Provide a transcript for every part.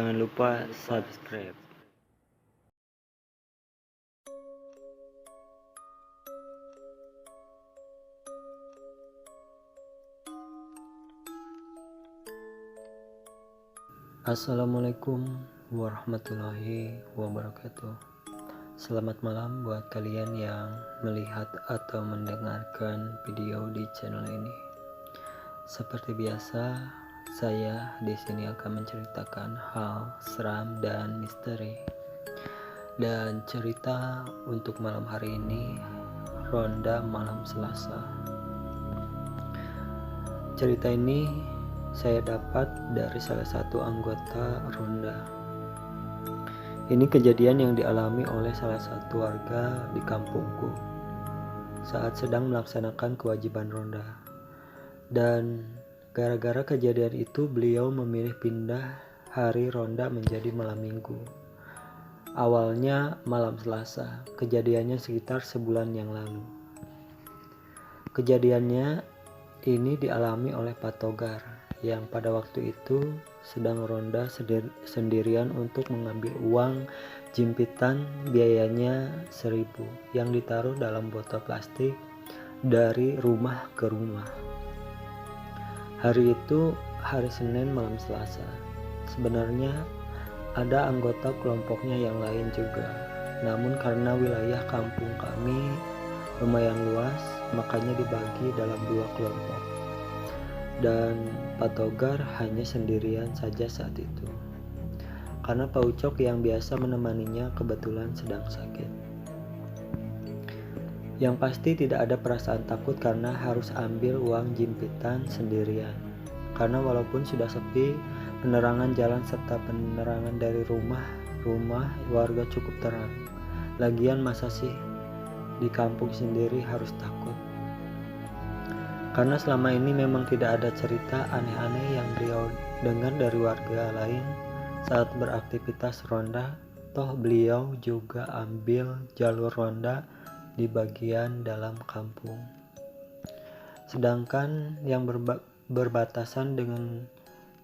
Jangan lupa subscribe. Assalamualaikum warahmatullahi wabarakatuh. Selamat malam buat kalian yang melihat atau mendengarkan video di channel ini. Seperti biasa, saya di sini akan menceritakan hal seram dan misteri. Dan cerita untuk malam hari ini, Ronda Malam Selasa. Cerita ini saya dapat dari salah satu anggota Ronda. Ini kejadian yang dialami oleh salah satu warga di kampungku saat sedang melaksanakan kewajiban ronda. Dan gara-gara kejadian itu beliau memilih pindah hari ronda menjadi malam minggu. Awalnya malam Selasa, kejadiannya sekitar sebulan yang lalu. Kejadiannya ini dialami oleh Pak Togar yang pada waktu itu sedang ronda sendirian untuk mengambil uang jimpitan biayanya 1.000 yang ditaruh dalam botol plastik dari rumah ke rumah. Hari itu hari Senin malam Selasa. Sebenarnya ada anggota kelompoknya yang lain juga, namun karena wilayah kampung kami lumayan luas, makanya dibagi dalam 2 kelompok. Dan Pak Togar hanya sendirian saja saat itu, karena Pak Ucok yang biasa menemaninya kebetulan sedang sakit. Yang pasti tidak ada perasaan takut karena harus ambil uang jimpitan sendirian, karena walaupun sudah sepi, penerangan jalan serta penerangan dari rumah warga cukup terang. Lagian masa sih di kampung sendiri harus takut? Karena selama ini memang tidak ada cerita aneh-aneh yang beliau dengar dari warga lain saat beraktivitas ronda. Toh beliau juga ambil jalur ronda di bagian dalam kampung. Sedangkan yang berbatasan dengan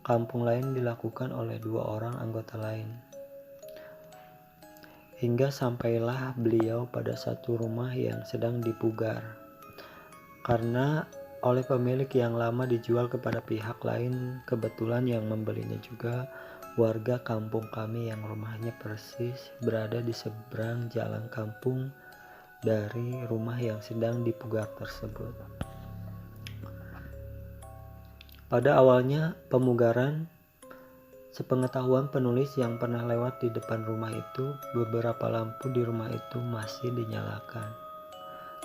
kampung lain dilakukan oleh 2 orang anggota lain. Hingga sampailah beliau pada satu rumah yang sedang dipugar. Karena oleh pemilik yang lama dijual kepada pihak lain, kebetulan yang membelinya juga warga kampung kami yang rumahnya persis berada di seberang jalan kampung dari rumah yang sedang dipugar tersebut. Pada awalnya pemugaran, sepengetahuan penulis yang pernah lewat di depan rumah itu, beberapa lampu di rumah itu masih dinyalakan,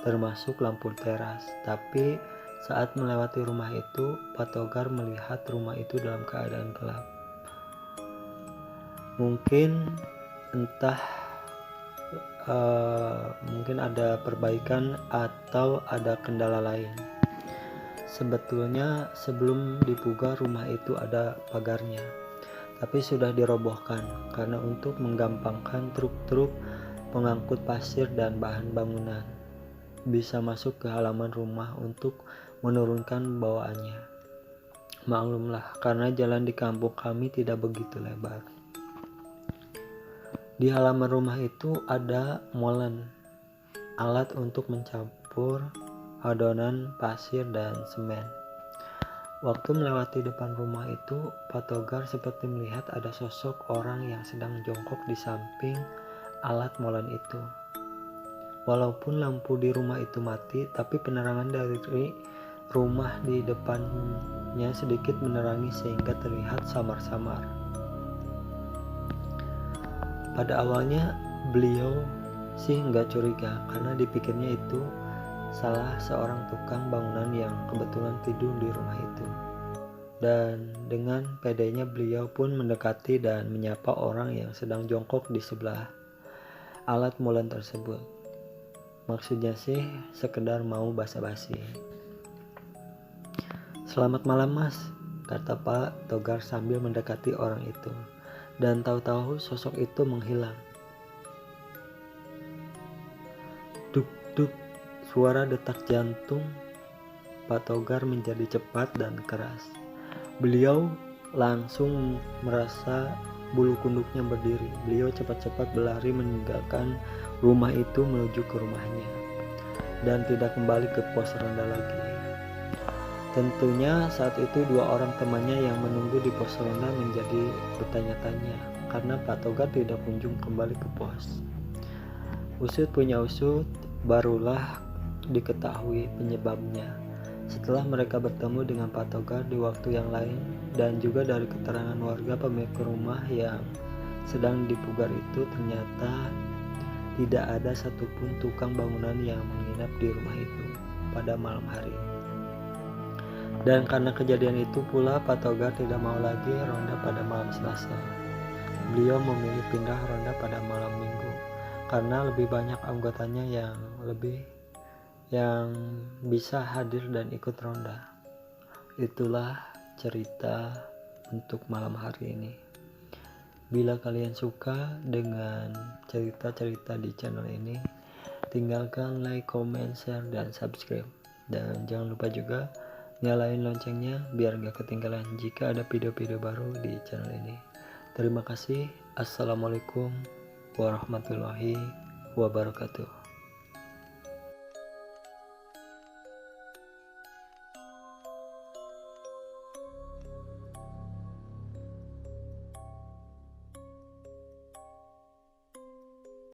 termasuk lampu teras. Tapi saat melewati rumah itu, Pak Togar melihat rumah itu dalam keadaan gelap. Mungkin ada perbaikan atau ada kendala lain. Sebetulnya sebelum dipugar rumah itu ada pagarnya, tapi sudah dirobohkan karena untuk menggampangkan truk-truk pengangkut pasir dan bahan bangunan bisa masuk ke halaman rumah untuk menurunkan bawaannya. Maklumlah, karena jalan di kampung kami tidak begitu lebar. Di halaman rumah itu ada molen, alat untuk mencampur adonan pasir dan semen. Waktu melewati depan rumah itu, Pak Togar seperti melihat ada sosok orang yang sedang jongkok di samping alat molen itu. Walaupun lampu di rumah itu mati, tapi penerangan dari rumah di depannya sedikit menerangi sehingga terlihat samar-samar. Pada awalnya beliau sih nggak curiga karena dipikirnya itu salah seorang tukang bangunan yang kebetulan tidur di rumah itu. Dan dengan pedenya beliau pun mendekati dan menyapa orang yang sedang jongkok di sebelah alat molen tersebut. Maksudnya sih sekedar mau basa-basi. "Selamat malam mas," kata Pak Togar sambil mendekati orang itu. Dan tahu-tahu sosok itu menghilang. Duk-duk, suara detak jantung Pak Togar menjadi cepat dan keras. Beliau langsung merasa bulu kunduknya berdiri. Beliau cepat-cepat berlari meninggalkan rumah itu menuju ke rumahnya dan tidak kembali ke pos ronda lagi. Tentunya saat itu dua orang temannya yang menunggu di pos ronda menjadi bertanya-tanya karena Pak Togar tidak kunjung kembali ke pos. Usut punya usut, barulah diketahui penyebabnya. Setelah mereka bertemu dengan Pak Togar di waktu yang lain dan juga dari keterangan warga pemilik rumah yang sedang dipugar itu, ternyata tidak ada satupun tukang bangunan yang menginap di rumah itu pada malam hari. Dan karena kejadian itu pula Pak Togar tidak mau lagi ronda pada malam Selasa. Beliau memilih pindah ronda pada malam Minggu karena lebih banyak anggotanya yang bisa hadir dan ikut ronda. Itulah cerita untuk malam hari ini. Bila kalian suka dengan cerita-cerita di channel ini, tinggalkan like, comment, share, dan subscribe. Dan jangan lupa juga nyalain loncengnya biar gak ketinggalan jika ada video-video baru di channel ini. Terima kasih. Assalamualaikum warahmatullahi wabarakatuh.